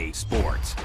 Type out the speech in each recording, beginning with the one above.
FAA Sports.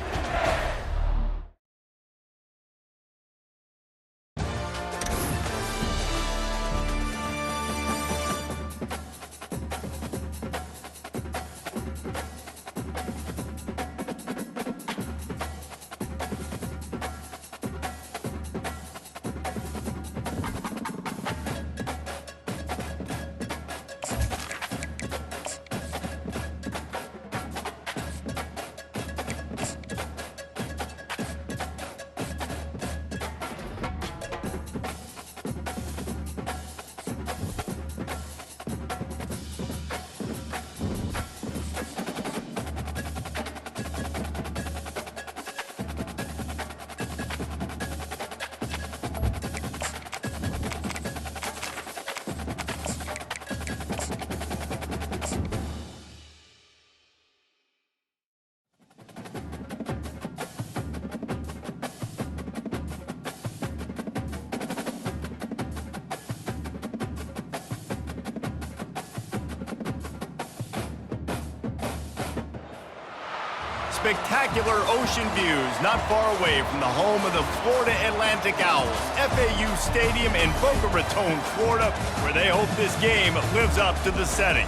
Spectacular ocean views not far away from the home of the Florida Atlantic Owls, FAU Stadium in Boca Raton, Florida, where they hope this game lives up to the setting.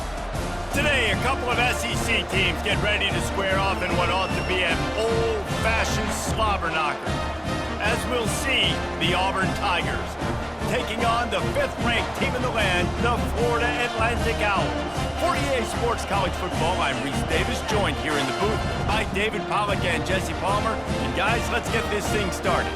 Today, a couple of SEC teams get ready to square off in what ought to be an old-fashioned slobber knocker. As we'll see, the Auburn Tigers taking on the 5th-ranked team in the land, the Florida Atlantic Owls. For EA Sports College Football, I'm Reese Davis, joined here in the booth by David Pollack and Jesse Palmer. And guys, let's get this thing started.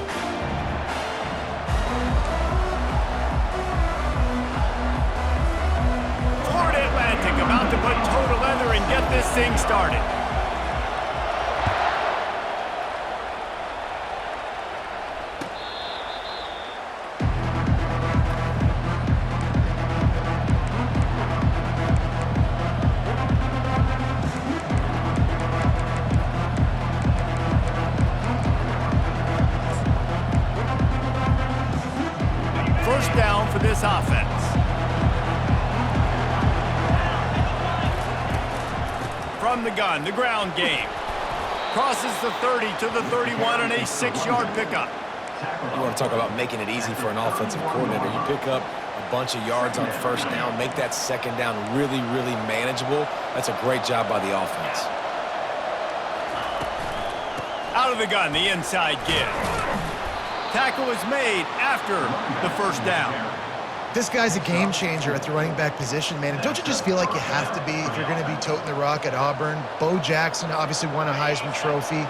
Florida Atlantic about to put toe to leather and get this thing started. First down for this offense. From the gun, the ground game. Crosses the 30 to the 31 on a 6-yard pickup. You want to talk about making it easy for an offensive coordinator. You pick up a bunch of yards on first down, make that second down really, really manageable. That's a great job by the offense. Out of the gun, the inside give. Tackle is made after the first down. This guy's a game changer at the running back position, man. And don't you just feel like you have to be if you're going to be toting the rock at Auburn? Bo Jackson obviously won a Heisman Trophy.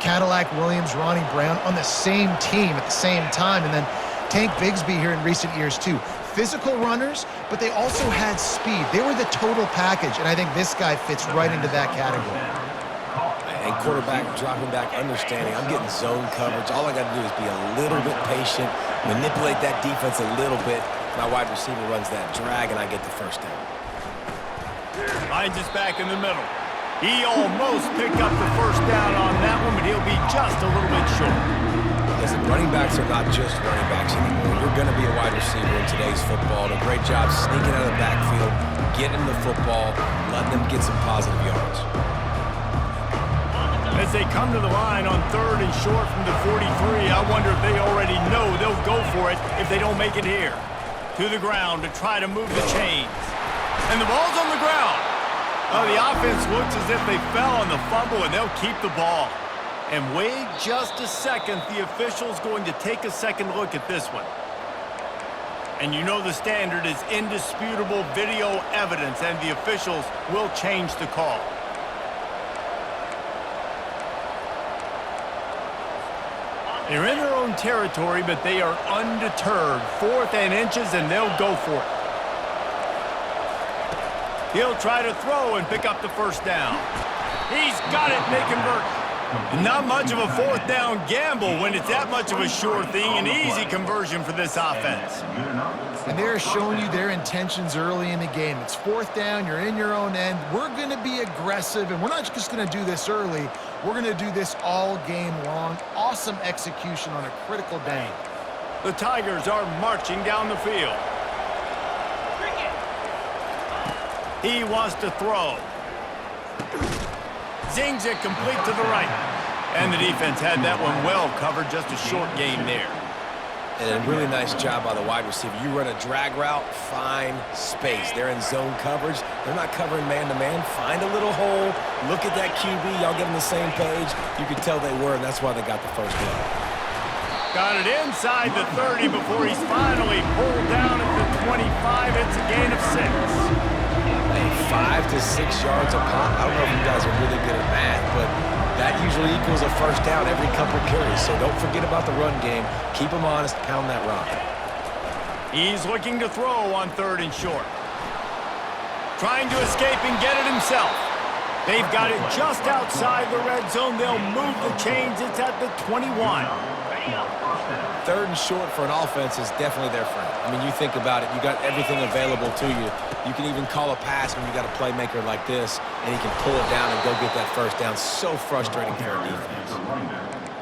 Cadillac Williams, Ronnie Brown on the same team at the same time. And then Tank Bigsby here in recent years too. Physical runners, but they also had speed. They were the total package, and I think this guy fits right into that category. And quarterback dropping back, understanding I'm getting zone coverage. All I got to do is be a little bit patient, manipulate that defense a little bit. My wide receiver runs that drag, and I get the first down. Finds his back in the middle. He almost picked up the first down on that one, but he'll be just a little bit short. Listen, running backs are not just running backs anymore. You're going to be a wide receiver in today's football. And a great job sneaking out of the backfield, getting the football, letting them get some positive yards. As they come to the line on 3rd and short from the 43, I wonder if they already know they'll go for it if they don't make it here. To the ground to try to move the chains. And the ball's on the ground. Oh, the offense looks as if they fell on the fumble, and they'll keep the ball. And wait just a second, the official's going to take a second look at this one. And you know the standard is indisputable video evidence, and the officials will change the call. They're in their own territory, but they are undeterred. 4th and inches, and they'll go for it. He'll try to throw and pick up the first down. He's got it, they convert. Not much of a 4th down gamble when it's that much of a sure thing. An easy conversion for this offense. And they're showing you their intentions early in the game. It's 4th down, you're in your own end. We're going to be aggressive, and we're not just going to do this early. We're going to do this all game long. Awesome execution on a critical down. The Tigers are marching down the field. He wants to throw. Zings it complete to the right. And the defense had that one well covered, just a short gain there. And a really nice job by the wide receiver. You run a drag route, find space. They're in zone coverage. They're not covering man-to-man. Find a little hole. Look at that QB. Y'all get on the same page. You could tell they were, and that's why they got the first down. Got it inside the 30 before he's finally pulled down at the 25. It's a gain of 6. Hey, 5 to 6 yards a pop. I don't know if you guys are really good at math, but that usually equals a first down every couple carries. So don't forget about the run game. Keep them honest. Pound that rock. He's looking to throw on 3rd and short. Trying to escape and get it himself. They've got it just outside the red zone. They'll move the chains. It's at the 21. 3rd and short for an offense is definitely their friend. I mean, you think about it. You got everything available to you. You can even call a pass when you got a playmaker like this, and he can pull it down and go get that first down. So frustrating for a defense.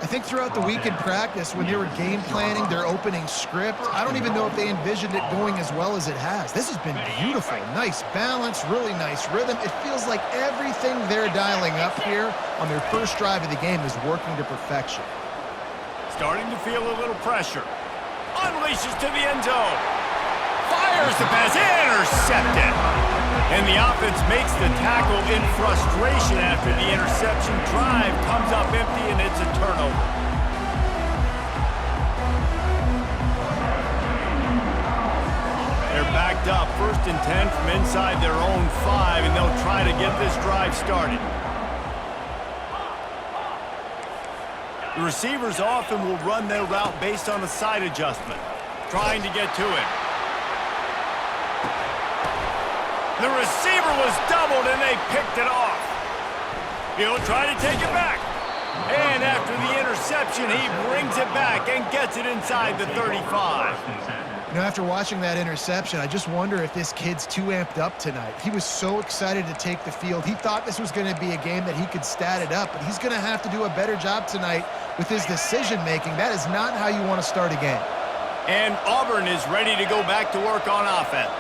I think throughout the week in practice, when they were game planning their opening script, I don't even know if they envisioned it going as well as it has. This has been beautiful. Nice balance, really nice rhythm. It feels like everything they're dialing up here on their first drive of the game is working to perfection. Starting to feel a little pressure. Unleashes to the end zone. Fires the pass. Intercepted. And the offense makes the tackle in frustration after the interception. Drive comes up empty, and it's a turnover. They're backed up. 1st and 10 from inside their own 5, and they'll try to get this drive started. The receivers often will run their route based on a side adjustment, trying to get to him. The receiver was doubled, and they picked it off. He'll try to take it back. And after the interception, he brings it back and gets it inside the 35. You know, after watching that interception, I just wonder if this kid's too amped up tonight. He was so excited to take the field. He thought this was going to be a game that he could stat it up, but he's going to have to do a better job tonight with his decision-making. That is not how you want to start a game. And Auburn is ready to go back to work on offense.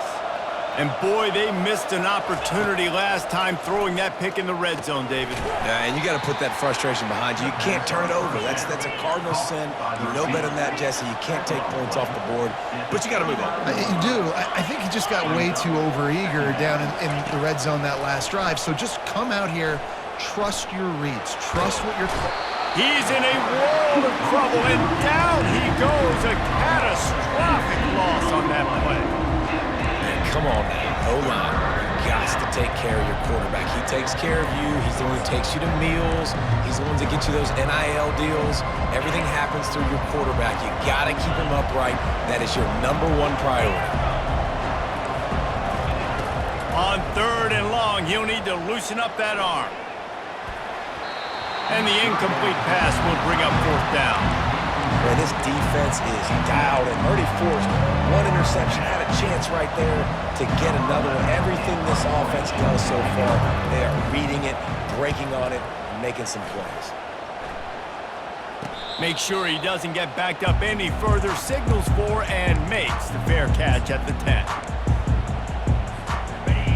And boy, they missed an opportunity last time throwing that pick in the red zone, David. Yeah, and you got to put that frustration behind you. You can't turn it over. That's a cardinal sin. You know better than that, Jesse. You can't take points off the board, but you got to move on. You do. I think he just got way too overeager down in the red zone that last drive. So just come out here, trust your reads, trust what you're... He's in a world of trouble, and down he goes. A catastrophic loss on that play. Come on now, O-line, you got to take care of your quarterback. He takes care of you. He's the one who takes you to meals. He's the one to get you those NIL deals. Everything happens through your quarterback. You got to keep him upright. That is your #1 priority. On 3rd and long, he'll need to loosen up that arm. And the incomplete pass will bring up 4th down. Man, this defense is dialed and already forced one interception. Had a chance right there to get another one. Everything this offense does so far, they are reading it, breaking on it, and making some plays. Make sure he doesn't get backed up any further, signals for and makes the fair catch at the 10.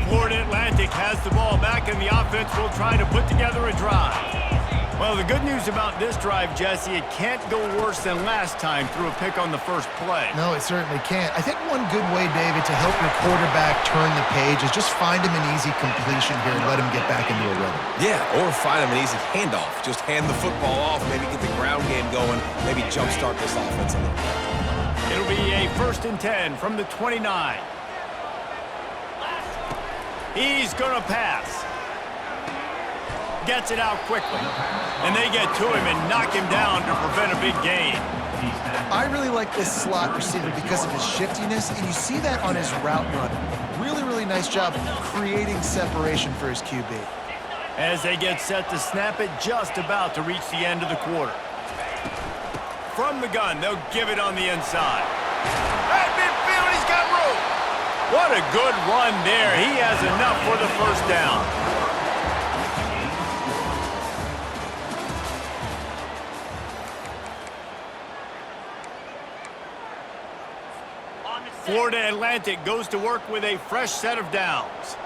Florida Atlantic has the ball back, and the offense will try to put together a drive. Well, the good news about this drive, Jesse, it can't go worse than last time through a pick on the first play. No, it certainly can't. I think one good way, David, to help your quarterback turn the page is just find him an easy completion here and let him get back into a rhythm. Yeah, or find him an easy handoff. Just hand the football off, maybe get the ground game going, maybe jumpstart this offense a little bit. It'll be a 1st and 10 from the 29. He's going to pass. Gets it out quickly. And they get to him and knock him down to prevent a big gain. I really like this slot receiver because of his shiftiness, and you see that on his route run. Really, really nice job creating separation for his QB. As they get set to snap it, just about to reach the end of the quarter. From the gun, they'll give it on the inside. At midfield, he's got room. What a good run there. He has enough for the first down. Florida Atlantic goes to work with a fresh set of downs.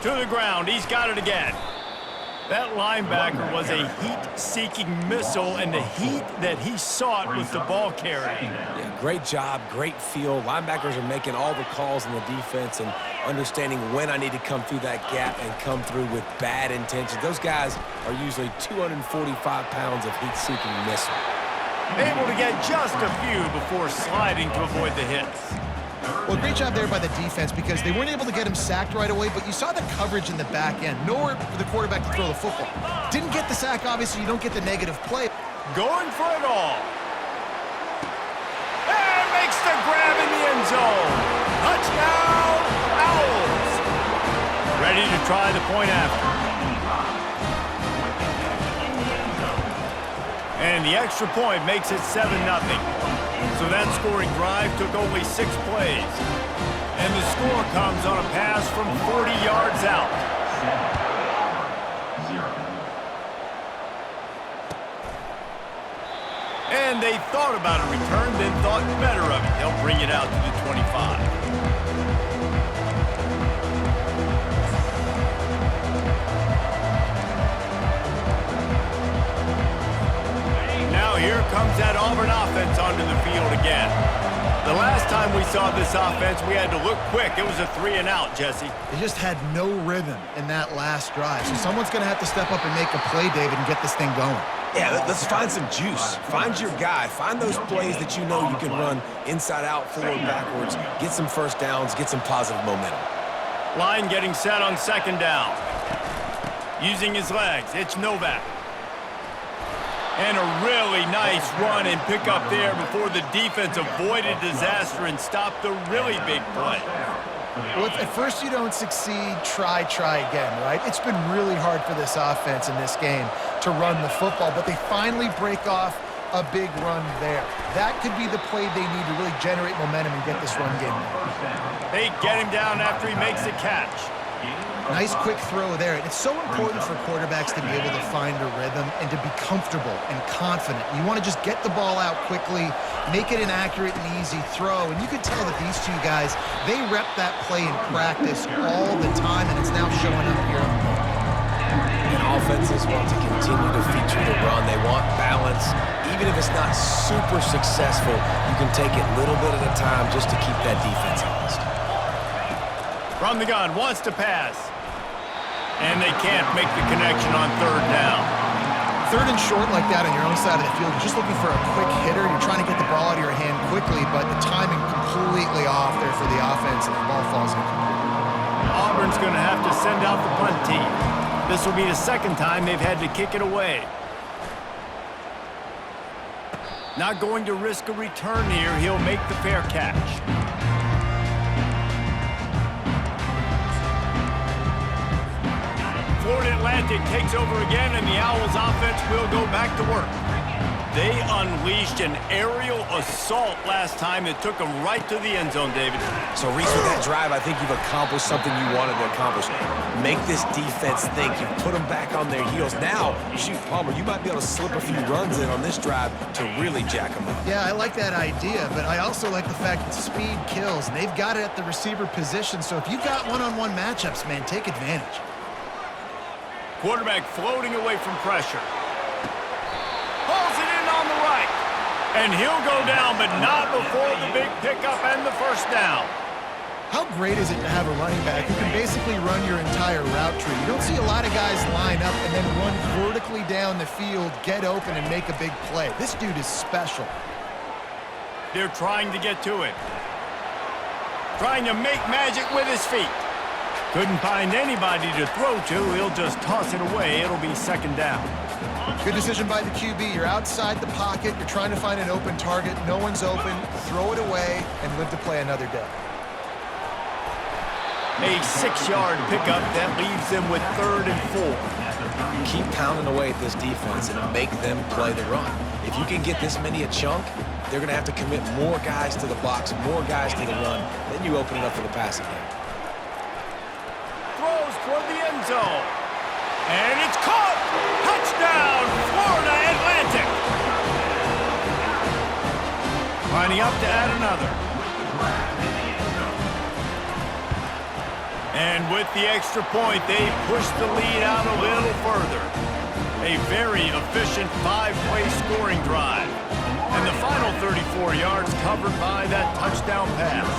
To the ground. He's got it again. That linebacker was a heat-seeking missile, and the heat that he sought was the ball carrying. Yeah, great job, great feel. Linebackers are making all the calls in the defense and understanding when I need to come through that gap and come through with bad intentions. Those guys are usually 245 pounds of heat-seeking missile. Able to get just a few before sliding to avoid the hits. Well, great job there by the defense because they weren't able to get him sacked right away, but you saw the coverage in the back end. Nowhere for the quarterback to throw the football. Didn't get the sack, obviously, you don't get the negative play. Going for it all. And makes the grab in the end zone. Touchdown, Owls. Ready to try the point after. And the extra point makes it 7-0. So that scoring drive took only 6 plays. And the score comes on a pass from 40 yards out. And they thought about a return, then thought better of it. They'll bring it out to the 25. Now here comes that Auburn offense onto the field again. The last time we saw this offense, we had to look quick. It was a 3-and-out, Jesse. They just had no rhythm in that last drive. So someone's going to have to step up and make a play, David, and get this thing going. Yeah, let's find some juice. Find your guy. Find those plays that you know you can run inside out, forward, backwards. Get some first downs. Get some positive momentum. Line getting set on 2nd down. Using his legs, it's Novak. And a really nice run and pick up there before the defense avoided disaster and stopped the really big play. Well, if at first you don't succeed, try again, right? It's been really hard for this offense in this game to run the football, but they finally break off a big run there. That could be the play they need to really generate momentum and get this run game going. They get him down after he makes a catch. Nice quick throw there. And it's so important for quarterbacks to be able to find a rhythm and to be comfortable and confident. You want to just get the ball out quickly, make it an accurate and easy throw. And you can tell that these two guys, they rep that play in practice all the time, and it's now showing up here on the field. And offenses want to continue to feature the run. They want balance. Even if it's not super successful, you can take it little bit at a time just to keep that defense honest. From the gun, wants to pass. And they can't make the connection on 3rd down. 3rd and short like that on your own side of the field, you're just looking for a quick hitter. You're trying to get the ball out of your hand quickly, but the timing completely off there for the offense, and the ball falls incomplete. Auburn's going to have to send out the punt team. This will be the 2nd time they've had to kick it away. Not going to risk a return here. He'll make the fair catch. Florida Atlantic takes over again, and the Owls offense will go back to work. They unleashed an aerial assault last time that took them right to the end zone, David. So, Reese, with that drive, I think you've accomplished something you wanted to accomplish. Make this defense think. You've put them back on their heels. Now, shoot, Palmer, you might be able to slip a few runs in on this drive to really jack them up. Yeah, I like that idea, but I also like the fact that speed kills, and they've got it at the receiver position. So if you've got one-on-one matchups, man, take advantage. Quarterback floating away from pressure. Pulls it in on the right. And he'll go down, but not before the big pickup and the 1st down. How great is it to have a running back who can basically run your entire route tree? You don't see a lot of guys line up and then run vertically down the field, get open, and make a big play. This dude is special. They're trying to get to it. Trying to make magic with his feet. Couldn't find anybody to throw to. He'll just toss it away. It'll be 2nd down. Good decision by the QB. You're outside the pocket. You're trying to find an open target. No one's open. Throw it away and live to play another day. A 6-yard pickup that leaves them with 3rd and 4. Keep pounding away at this defense and make them play the run. If you can get this many a chunk, they're going to have to commit more guys to the box, more guys to the run. Then you open it up for the passing game. Throws toward the end zone. And it's caught! Touchdown, Florida Atlantic! Lining up to add another. And with the extra point, they push the lead out a little further. A very efficient 5-play scoring drive. And the final 34 yards covered by that touchdown pass.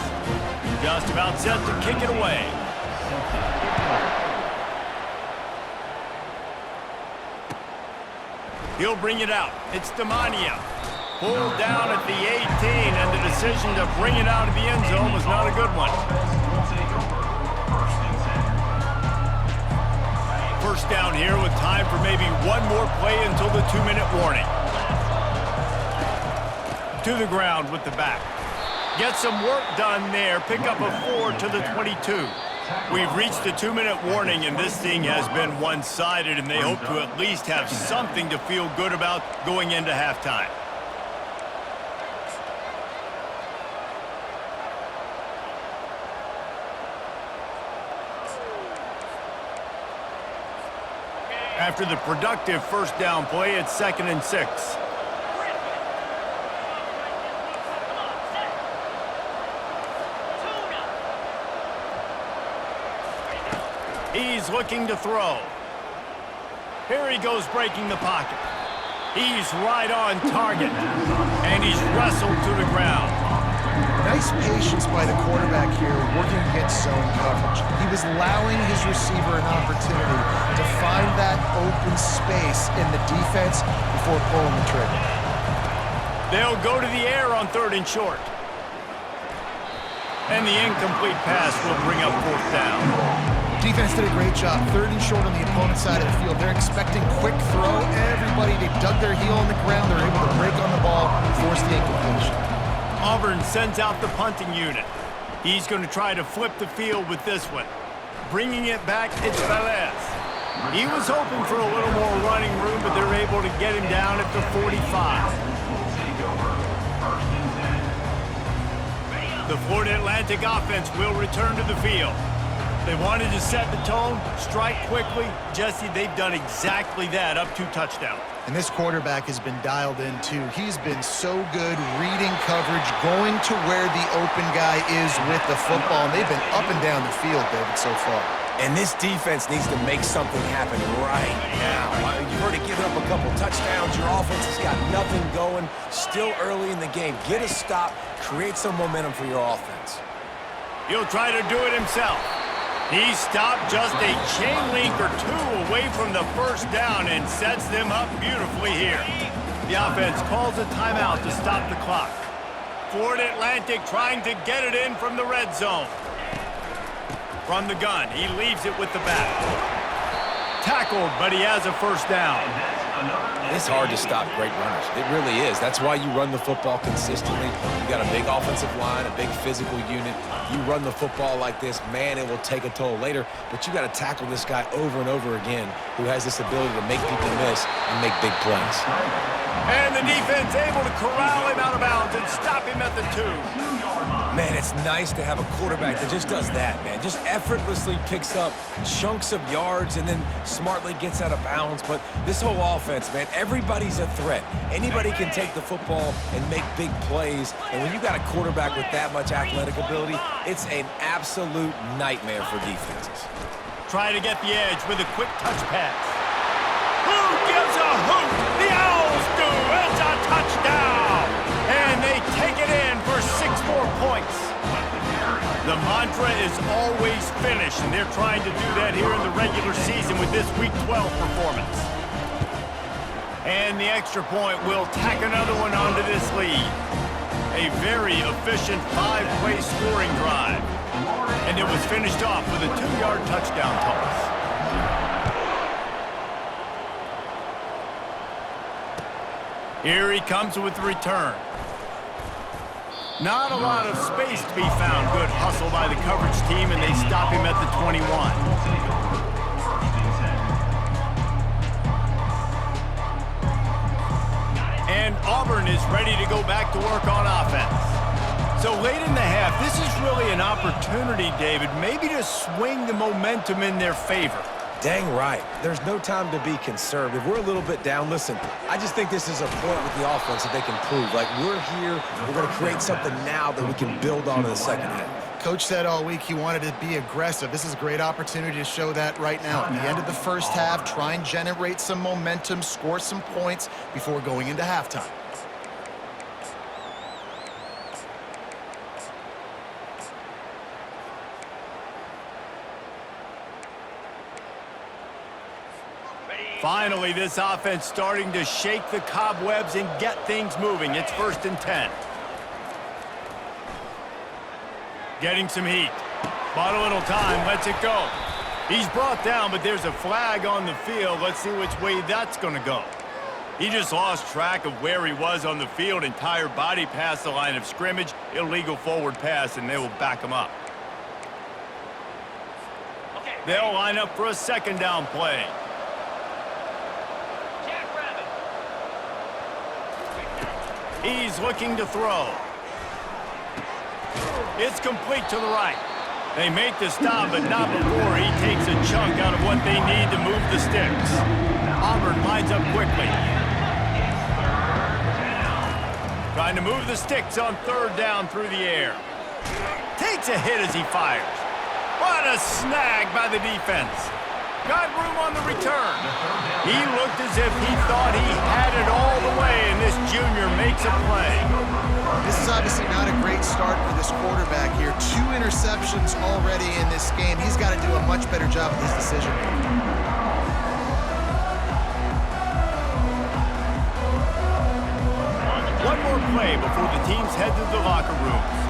Just about set to kick it away. He'll bring it out. It's Demania. Pulled down at the 18, and the decision to bring it out of the end zone was not a good one. First down here with time for maybe one more play until the 2-minute warning. To the ground with the back. Get some work done there. Pick up a 4 to the 22. We've reached the 2-minute warning, and this thing has been one-sided, and they hope to at least have something to feel good about going into halftime. After the productive first down play, it's 2nd and 6. He's looking to throw. Here he goes breaking the pocket. He's right on target. And he's wrestled to the ground. Nice patience by the quarterback here working against zone coverage. He was allowing his receiver an opportunity to find that open space in the defense before pulling the trigger. They'll go to the air on 3rd and short. And the incomplete pass will bring up 4th down. Defense did a great job. 3rd and short on the opponent's side of the field. They're expecting quick throw. Everybody, they dug their heel on the ground. They're able to break on the ball and force the incompletion. Auburn sends out the punting unit. He's going to try to flip the field with this one. Bringing it back, it's Velez. He was hoping for a little more running room, but they're able to get him down at the 45. The Florida Atlantic offense will return to the field. They wanted to set the tone, strike quickly. Jesse, they've done exactly that, up 2 touchdowns. And this quarterback has been dialed in, too. He's been so good reading coverage, going to where the open guy is with the football. And they've been up and down the field, David, so far. And this defense needs to make something happen right now. You've already given up a couple touchdowns. Your offense has got nothing going. Still early in the game. Get a stop. Create some momentum for your offense. He'll try to do it himself. He stopped just a chain link or 2 away from the first down and sets them up beautifully here. The offense calls a timeout to stop the clock. Florida Atlantic trying to get it in from the red zone. From the gun, he leaves it with the back. Tackled, but he has a first down. It's hard to stop great runners. It really is. That's why you run the football consistently. You got a big offensive line, a big physical unit. You run the football like this, man, it will take a toll later. But you got to tackle this guy over and over again who has this ability to make people miss and make big plays. And the defense able to corral him out of bounds and stop him at the 2. Man, it's nice to have a quarterback that just does that, man. Just effortlessly picks up chunks of yards and then smartly gets out of bounds. But this whole offense, man, everybody's a threat. Anybody can take the football and make big plays. And when you got a quarterback with that much athletic ability, it's an absolute nightmare for defenses. Try to get the edge with a quick touch pass. Who gives a hoot? The Owls do. It's a touchdown. And they take it in for 6 more points. The mantra is always finish, and they're trying to do that here in the regular season with this Week 12 performance. And the extra point will tack another one onto this lead. A very efficient 5-play scoring drive. And it was finished off with a 2-yard touchdown toss. Here he comes with the return. Not a lot of space to be found. Good hustle by the coverage team, and they stop him at the 21. And Auburn is ready to go back to work on offense. So late in the half, this is really an opportunity, David, maybe to swing the momentum in their favor. Dang right. There's no time to be conservative. We're a little bit down. Listen, I just think this is a point with the offense that they can prove. Like, we're here. We're going to create something now that we can build on in the second half. Coach said all week he wanted to be aggressive. This is a great opportunity to show that right now. At the end of the first half, try and generate some momentum, score some points before going into halftime. Finally, this offense starting to shake the cobwebs and get things moving. It's 1st and 10. Getting some heat. Bought a little time, lets it go. He's brought down, but there's a flag on the field. Let's see which way that's going to go. He just lost track of where he was on the field. Entire body past the line of scrimmage. Illegal forward pass, and they will back him up. They'll line up for a 2nd down play. He's looking to throw. It's complete to the right. They make the stop, but not before he takes a chunk out of what they need to move the sticks. Auburn lines up quickly. Trying to move the sticks on 3rd down through the air. Takes a hit as he fires. What a snag by the defense. Got room on the return. He looked as if he thought he had it all the way, and this junior makes a play. This is obviously not a great start for this quarterback here. 2 interceptions already in this game. He's got to do a much better job with his decision making. One more play before the teams head to the locker rooms.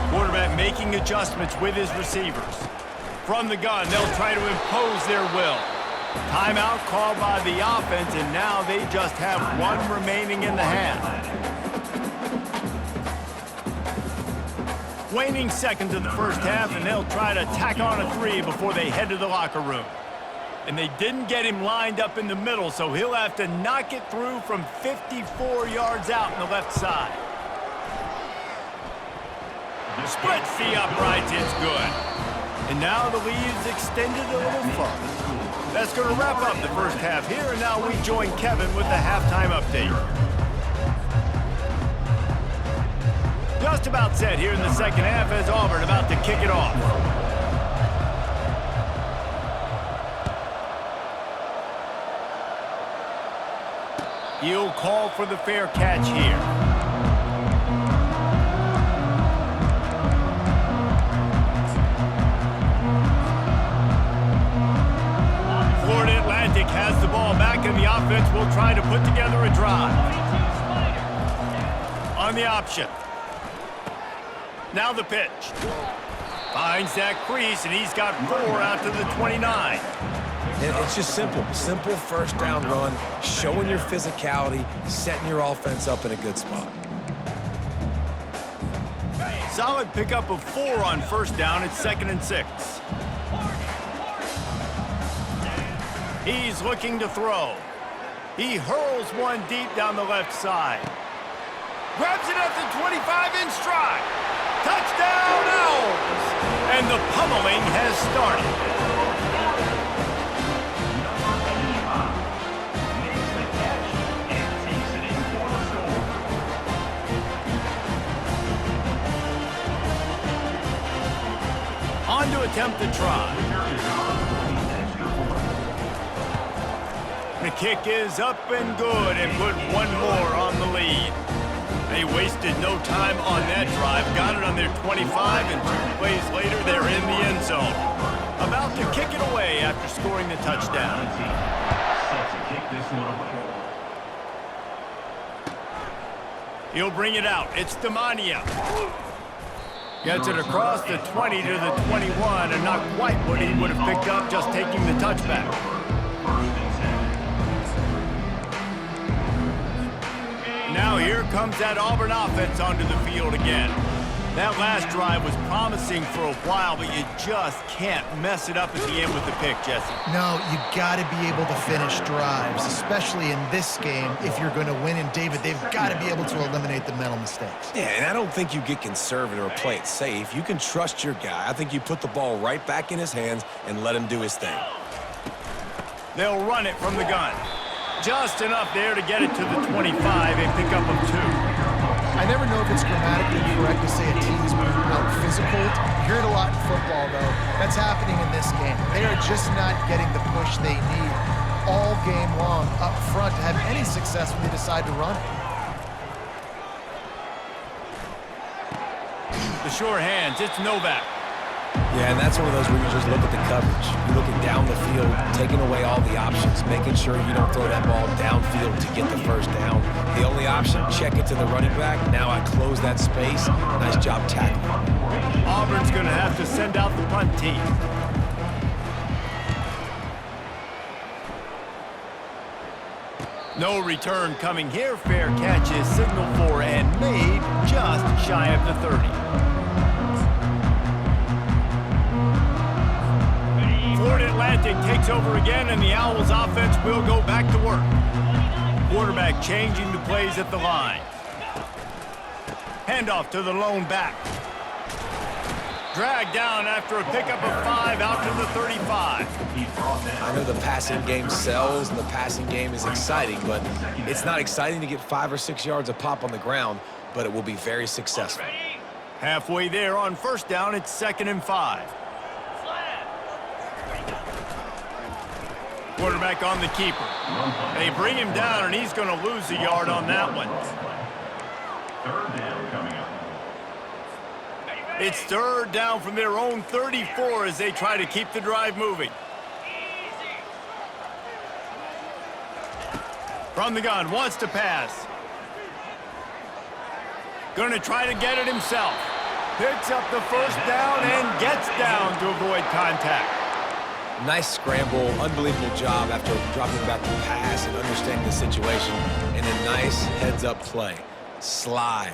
Quarterback making adjustments with his receivers. From the gun, they'll try to impose their will. Timeout called by the offense, and now they just have 1 remaining in the half. Waning seconds of the first half, and they'll try to tack on a 3 before they head to the locker room. And they didn't get him lined up in the middle, so he'll have to knock it through from 54 yards out on the left side. Splits the uprights, it's good. And now the lead's extended a little further. That's going to wrap up the first half here, and now we join Kevin with the halftime update. Just about set here in the second half as Auburn about to kick it off. He'll call for the fair catch here. Has the ball back, and the offense will try to put together a drive. On the option. Now the pitch. Finds that crease, and he's got 4 out to the 29. It's just simple. Simple 1st down run, showing your physicality, setting your offense up in a good spot. Solid pickup of 4 on 1st down. It's 2nd and 6. He's looking to throw. He hurls one deep down the left side. Grabs it at the 25 in stride. Touchdown, Owls! And the pummeling has started. On to attempt the try. The kick is up and good and put 1 more on the lead. They wasted no time on that drive. Got it on their 25, and 2 plays later, they're in the end zone. About to kick it away after scoring the touchdown. He'll bring it out. It's Demania. Gets it across the 20 to the 21, and not quite what he would have picked up just taking the touchback. Now here comes that Auburn offense onto the field again. That last drive was promising for a while, but you just can't mess it up at the end with the pick, Jesse. No, you got to be able to finish drives, especially in this game. If you're going to win, and David, they've got to be able to eliminate the mental mistakes. Yeah, and I don't think you get conservative or play it safe. You can trust your guy. I think you put the ball right back in his hands and let him do his thing. They'll run it from the gun. Just enough there to get it to the 25, a pickup of 2. I never know if it's grammatically correct to say a team's moving hear it a lot in football, though. That's happening in this game. They are just not getting the push they need all game long up front to have any success when they decide to run it. The sure hands, it's Novak. Yeah, and that's one of those where you just look at the coverage. You're looking down the field, taking away all the options, making sure you don't throw that ball downfield to get the first down. The only option, check it to the running back. Now I close that space. Nice job tackling. Auburn's going to have to send out the punt team. No return coming here. Fair catch is signaled for and made just shy of the 30. Florida Atlantic takes over again, and the Owls offense will go back to work. Quarterback changing the plays at the line. Handoff to the lone back. Dragged down after a pickup of 5 out to the 35. I know the passing game sells and the passing game is exciting, but it's not exciting to get 5 or 6 yards a pop on the ground, but it will be very successful. Halfway there on first down, it's 2nd and 5. Quarterback on the keeper. They bring him down, and he's going to lose a yard on that one. Third down coming up. It's 3rd down from their own 34 as they try to keep the drive moving. From the gun, wants to pass. Going to try to get it himself. Picks up the first down and gets down to avoid contact. Nice scramble, unbelievable job after dropping back the pass and understanding the situation, and a nice heads-up play. Slide.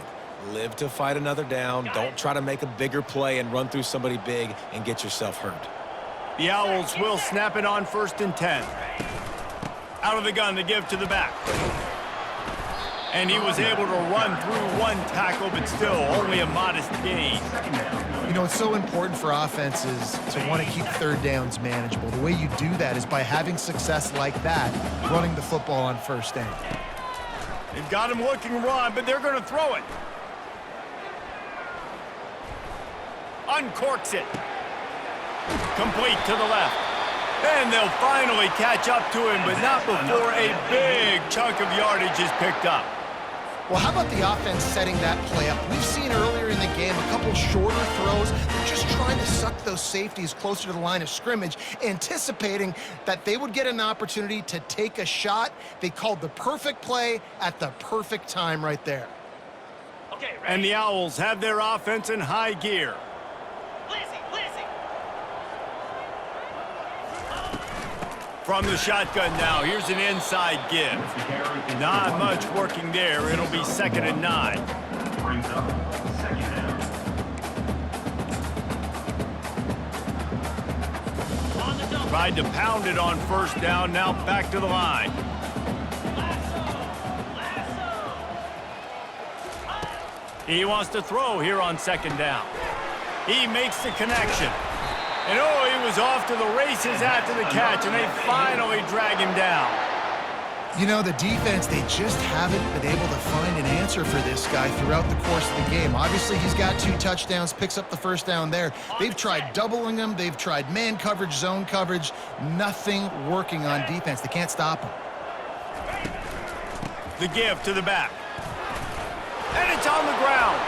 Live to fight another down. Don't try to make a bigger play and run through somebody big and get yourself hurt. The Owls will snap it on 1st and 10. Out of the gun to give to the back. And he was able to run through one tackle, but still only a modest gain. You know, it's so important for offenses to want to keep 3rd downs manageable. The way you do that is by having success like that, running the football on 1st down. They've got him looking run, but they're going to throw it. Uncorks it. Complete to the left. And they'll finally catch up to him, but not before a big chunk of yardage is picked up. Well, how about the offense setting that play up? We've seen earlier in the game a couple shorter throws. They're just trying to suck those safeties closer to the line of scrimmage, anticipating that they would get an opportunity to take a shot. They called the perfect play at the perfect time right there. Okay, and the Owls have their offense in high gear. From the shotgun now, here's an inside give. Not much working there. It'll be 2nd and 9. Brings up 2nd down. Tried to pound it on 1st down, now back to the line. He wants to throw here on 2nd down. He makes the connection. And oh, he was off to the races after the catch, and they finally drag him down. You know, the defense, they just haven't been able to find an answer for this guy throughout the course of the game. Obviously, he's got 2 touchdowns, picks up the 1st down there. They've tried doubling him. They've tried man coverage, zone coverage. Nothing working on defense. They can't stop him. The give to the back. And it's on the ground.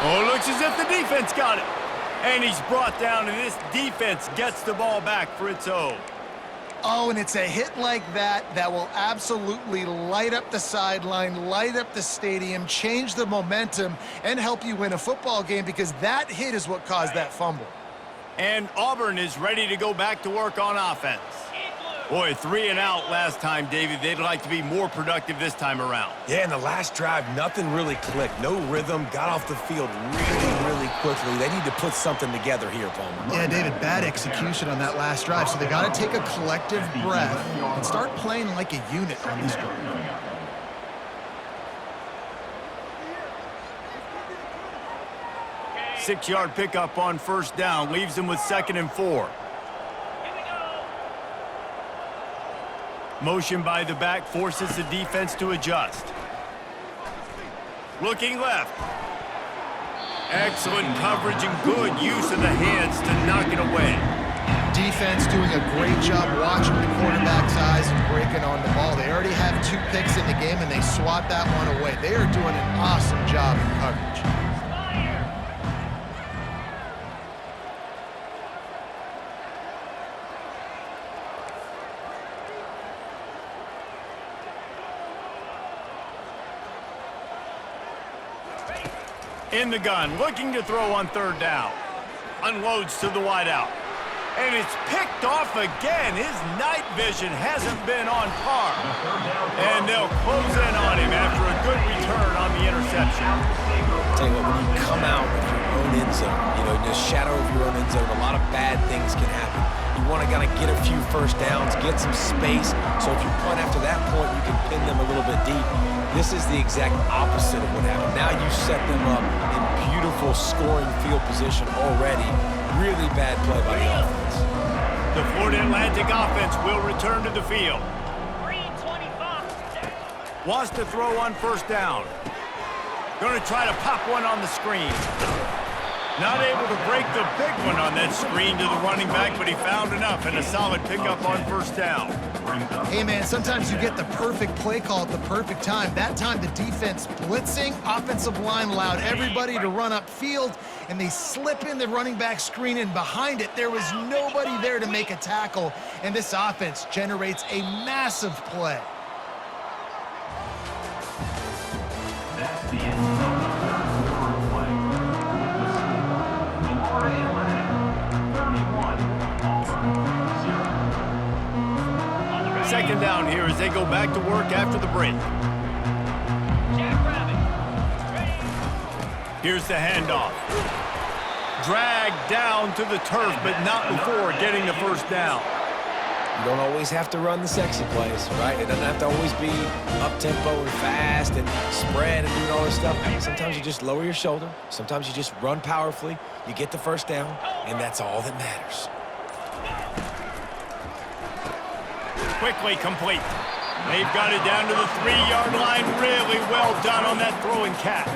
Oh, it looks as if the defense got it. And he's brought down, and this defense gets the ball back for its own. Oh, and it's a hit like that that will absolutely light up the sideline, light up the stadium, change the momentum, and help you win a football game, because that hit is what caused that fumble. And Auburn is ready to go back to work on offense. Boy, 3 and out last time, David. They'd like to be more productive this time around. Yeah, in the last drive, nothing really clicked. No rhythm, got off the field really quickly. They need to put something together here, Palmer. Yeah, David, bad execution on that last drive, so they got to take a collective breath and start playing like a unit on this drive. 6-yard pickup on 1st down leaves them with 2nd and 4. Motion by the back forces the defense to adjust. Looking left. Excellent coverage and good use of the hands to knock it away. Defense doing a great job watching the quarterback's eyes and breaking on the ball. They already have 2 picks in the game, and they swat that one away. They are doing an awesome job in coverage. In the gun, looking to throw on 3rd down. Unloads to the wideout. And it's picked off again. His night vision hasn't been on par. And they'll close in on him after a good return on the interception. Tell you what, when you come out with your own end zone, in the shadow of your own end zone, a lot of bad things can happen. You want to kind of get a few first downs, get some space, so if you punt after that point, you can pin them a little bit deep. This is the exact opposite of what happened. Now you set them up in beautiful scoring field position already. Really bad play by the offense. The Florida Atlantic offense will return to the field. Wants to throw on 1st down. Going to try to pop one on the screen. Not able to break the big one on that screen to the running back, but he found enough and a solid pickup on 1st down. Hey, man, sometimes you get the perfect play call at the perfect time. That time, the defense blitzing, offensive line allowed everybody to run upfield, and they slip in the running back screen, and behind it, there was nobody there to make a tackle, and this offense generates a massive play. That's the end of the 3rd quarter play. The Florida Atlantic 31, Auburn 0. 2nd down here as they go back to work after the break. Here's the handoff. Dragged down to the turf, but not before getting the 1st down. You don't always have to run the sexy plays, right? It doesn't have to always be up-tempo and fast and spread and doing all this stuff. Sometimes you just lower your shoulder. Sometimes you just run powerfully. You get the 1st down, and that's all that matters. Quickly complete. They've got it down to the 3-yard line. Really well done on that throw and catch.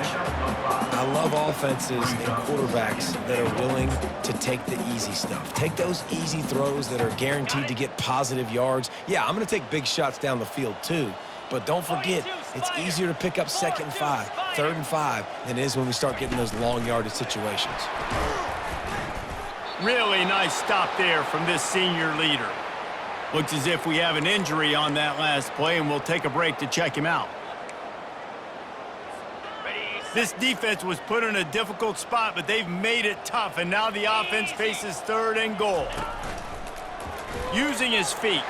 I love offenses and quarterbacks that are willing to take the easy stuff. Take those easy throws that are guaranteed to get positive yards. Yeah, I'm going to take big shots down the field too, but don't forget, it's easier to pick up 2nd and 5, 3rd and 5 than it is when we start getting those long yardage situations. Really nice stop there from this senior leader. Looks as if we have an injury on that last play, and we'll take a break to check him out. This defense was put in a difficult spot, but they've made it tough, and now the offense faces 3rd and goal. Using his feet.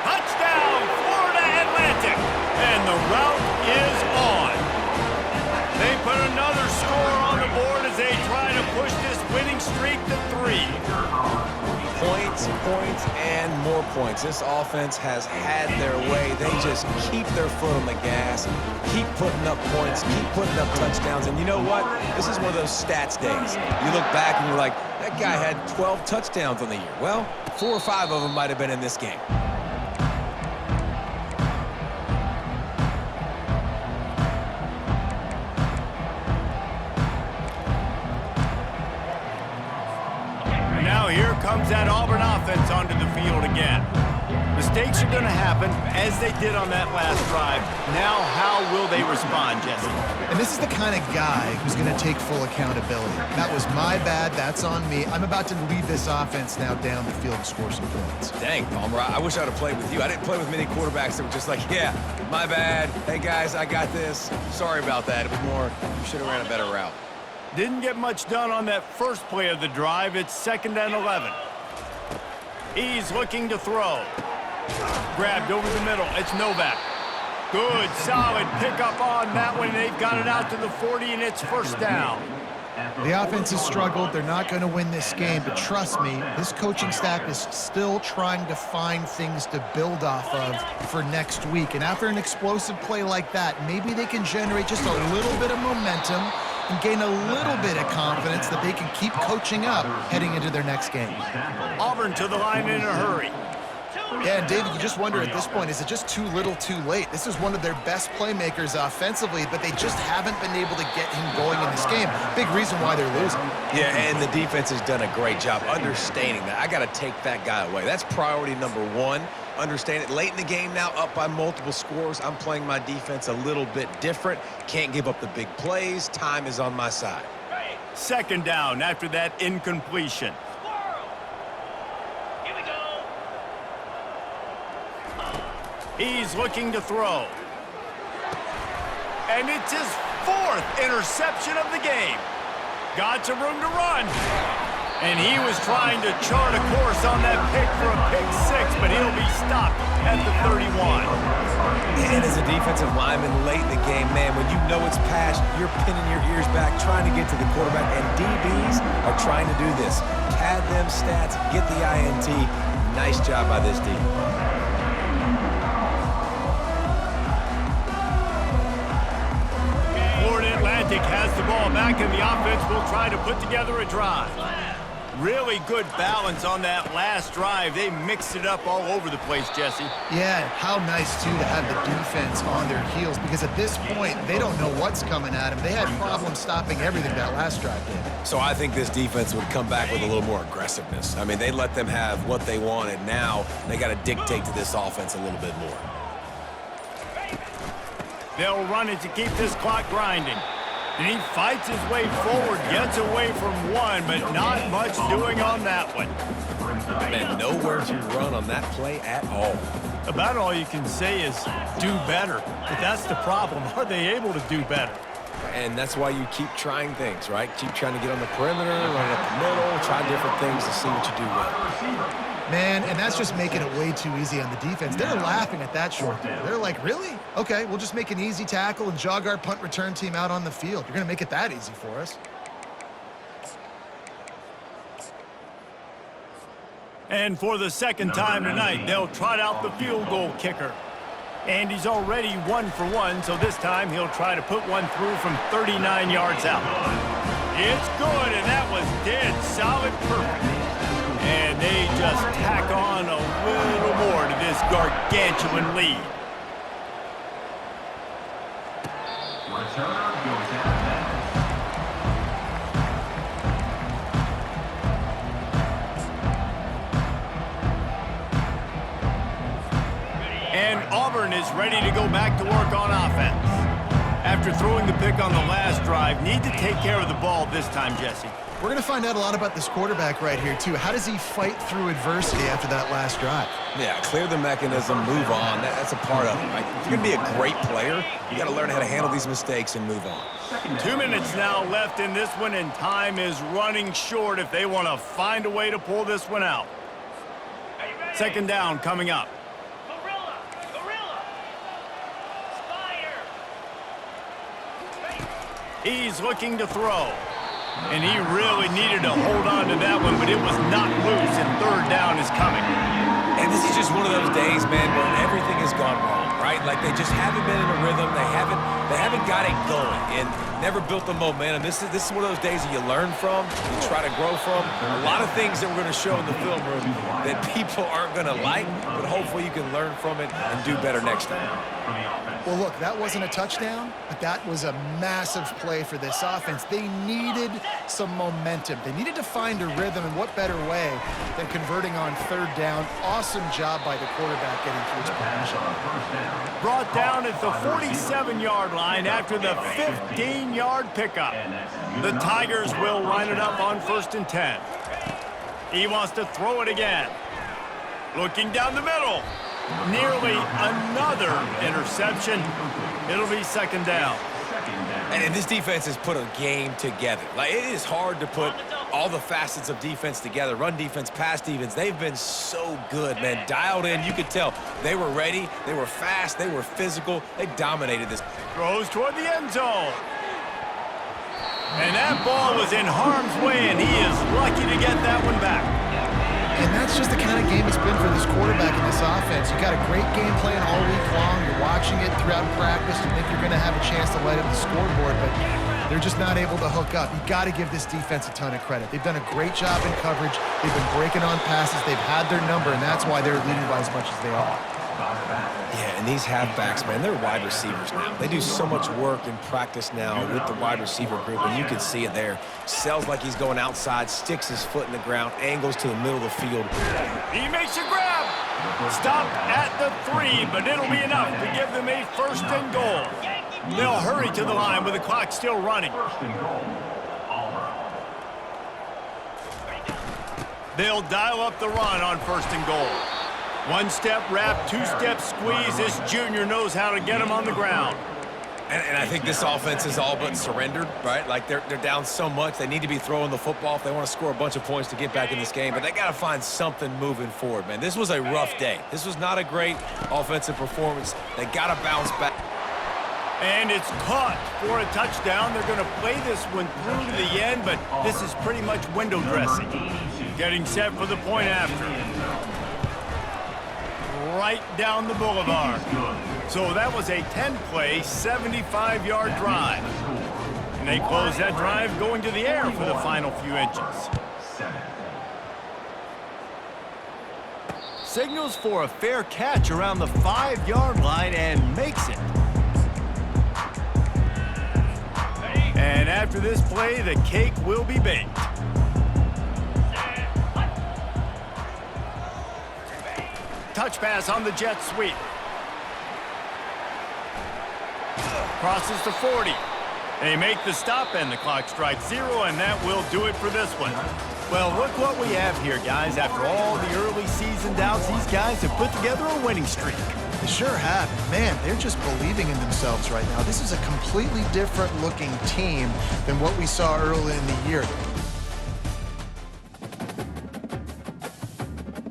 Touchdown, Florida Atlantic! And the route is on. They put another score on the board as they try to push this winning streak to 3. Points, points, and more points. This offense has had their way. They just keep their foot on the gas, keep putting up points, keep putting up touchdowns. And you know what? This is one of those stats days. You look back and you're like, that guy had 12 touchdowns on the year. Well, 4 or 5 of them might have been in this game. Now here comes that Auburn offense onto the field again. Mistakes are going to happen, as they did on that last drive. Now, how will they respond, Jesse? And this is the kind of guy who's going to take full accountability. That was my bad. That's on me. I'm about to lead this offense now down the field and score some points. Dang, Palmer, I wish I'd have played with you. I didn't play with many quarterbacks that were just like, yeah, my bad. Hey, guys, I got this. Sorry about that. It was more, you should have ran a better route. Didn't get much done on that first play of the drive. It's 2nd and 11. He's looking to throw. Grabbed over the middle. It's Novak. Good, solid pickup on that one. They've got it out to the 40, and it's 1st down. The offense has struggled. They're not going to win this game, but trust me, this coaching staff is still trying to find things to build off of for next week. And after an explosive play like that, maybe they can generate just a little bit of momentum and gain a little bit of confidence that they can keep coaching up heading into their next game. Auburn to the line in a hurry. Yeah, and David, you just wonder at this point, is it just too little too late? This is one of their best playmakers offensively, but they just haven't been able to get him going in this game. Big reason why they're losing. Yeah, and the defense has done a great job understanding that. I got to take that guy away. That's priority number one. Understand it. Late in the game now, up by multiple scores. I'm playing my defense a little bit different. Can't give up the big plays. Time is on my side. Second down after that incompletion. He's looking to throw. And it's his fourth interception of the game. Got some room to run. And he was trying to chart a course on that pick for a pick six, but he'll be stopped at the 31. And as a defensive lineman late in the game, man, when you know it's past, you're pinning your ears back, trying to get to the quarterback, and DBs are trying to do this. Pad them stats, get the INT. Nice job by this D. Florida Atlantic has the ball back, and the offense will try to put together a drive. Really good balance on that last drive. They mixed it up all over the place, Jesse. Yeah, how nice, too, to have the defense on their heels, because at this point, they don't know what's coming at them. They had problems stopping everything that last drive did. So I think this defense would come back with a little more aggressiveness. I mean, they let them have what they wanted. Now they got to dictate to this offense a little bit more. They'll run it to keep this clock grinding. And he fights his way forward, gets away from one, but not much doing on that one. Man, nowhere to run on that play at all. About all you can say is do better. But that's the problem. Are they able to do better? And that's why you keep trying things, right? Keep trying to get on the perimeter, run up the middle, try different things to see what you do well. Man, and that's just making it way too easy on the defense. They're laughing at that short throw. They're like, really? Okay, we'll just make an easy tackle and jog our punt return team out on the field. You're going to make it that easy for us. And for the second time tonight, they'll trot out the field goal kicker. And he's already 1 for 1, so this time he'll try to put one through from 39 yards out. It's good, and that was dead solid perfect. And they just tack on a little more to this gargantuan lead. Returner goes out of And Auburn is ready to go back to work on offense. After throwing the pick on the last drive, need to take care of the ball this time, Jesse. We're going to find out a lot about this quarterback right here, too. How does he fight through adversity after that last drive? Yeah, clear the mechanism, move on. That's a part of it, right? If you're going to be a great player, you got to learn how to handle these mistakes and move on. 2 minutes now left in this one, and time is running short if they want to find a way to pull this one out. Second down coming up. He's looking to throw. And he really needed to hold on to that one, but it was not loose, and third down is coming. And this is just one of those days, man, where everything has gone wrong, right? Like they just haven't been in a rhythm. They haven't got it going and never built the momentum. This is one of those days that you learn from, you try to grow from. A lot of things that we're going to show in the film room that people aren't going to like, but hopefully you can learn from it and do better next time. Well, look, that wasn't a touchdown, but that was a massive play for this offense. They needed some momentum. They needed to find a rhythm, and what better way than converting on third down. Awesome job by the quarterback getting through his progression. Brought down at the 47-yard line after the 15-yard pickup. The Tigers will line it up on 1st and 10. He wants to throw it again. Looking down the middle. Nearly another interception. It'll be second down. And this defense has put a game together. Like, it is hard to put all the facets of defense together. Run defense, pass defense. They've been so good, man. Dialed in. You could tell they were ready. They were fast. They were physical. They dominated this. Throws toward the end zone. And that ball was in harm's way, and he is lucky to get that one back. And that's just the kind of game it's been for this quarterback in this offense. You got a great game plan all week long. You're watching it throughout practice. You think you're going to have a chance to light up the scoreboard, but They're just not able to hook up. You got to give this defense a ton of credit. They've done a great job in coverage. They've been breaking on passes. They've had their number, and that's why they're leading by as much as they are. Yeah, and these halfbacks, man, they're wide receivers now. They do so much work in practice now with the wide receiver group, and you can see it there. Sells like he's going outside, sticks his foot in the ground, angles to the middle of the field. He makes a grab. Stop at the 3, but it'll be enough to give them a 1st and goal. They'll hurry to the line with the clock still running. They'll dial up the run on 1st and goal. 1-step wrap, 2-step squeeze. This junior knows how to get him on the ground. And I think this offense is all but surrendered, right? Like, they're down so much. They need to be throwing the football if they want to score a bunch of points to get back in this game. But they got to find something moving forward, man. This was a rough day. This was not a great offensive performance. They got to bounce back. And it's caught for a touchdown. They're going to play this one through to the end, but this is pretty much window dressing. Getting set for the point after. Right down the boulevard. So that was a 10-play, 75-yard drive. And they close that drive going to the air for the final few inches. Signals for a fair catch around the 5-yard line and makes it. And after this play, the cake will be baked. Touch pass on the jet sweep. Crosses to 40. They make the stop, and the clock strikes 0, and that will do it for this one. Well, look what we have here, guys. After all the early season doubts, these guys have put together a winning streak. They sure have. Man, they're just believing in themselves right now. This is a completely different looking team than what we saw early in the year.